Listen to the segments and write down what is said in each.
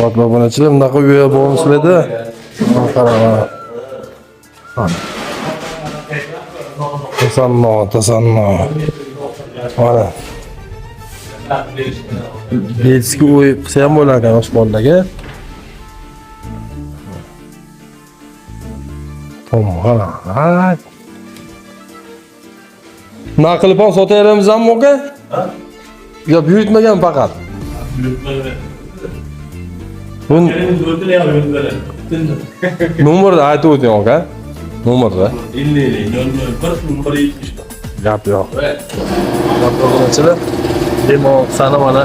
Fatma bunachilar bunaqa uya bo'lmasizlarda. Qarang. Tasanno. Mana. Belski o'y qilsa ham bo'lar ekan Osmonlarga. Tomg'a. Naqlib ham sotaveramizmi aka? Yo, buyurtmagan faqat. Bun nomerni aytib o'ting aka. Nomerni. 50 Gap yo'q. Bunachilar demo sana mana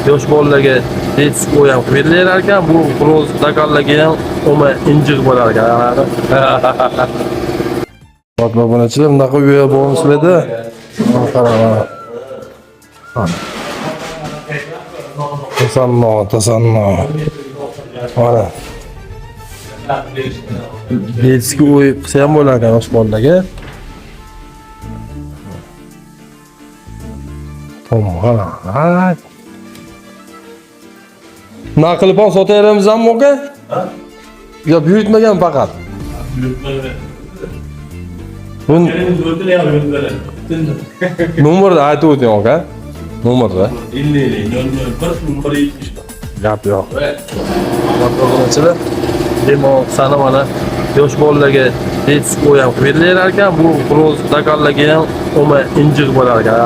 yosh bolalarga disk o'y ham qilib berilar ekan. Bu biroz dakallarga ham o'ma injiq bo'lar ekan. Fatma bunachilar bunaqa uya bo'lmasizlarda. Qarang. Tasanno. Mana. Belski o'y qilsa ham bo'lar ekan Osmonlarga. Tomg'a. Naqlib ham sotaveramizmi aka? Yo, buyurtmagan faqat. Bun nomerni aytib o'ting aka. Nomerni. 50 Gap yo'q. Bunachilar demo sana mana yosh bolalarga disk o'y ham qilib berilar ekan. Bu biroz dakallarga ham o'ma injiq bo'lar ekan.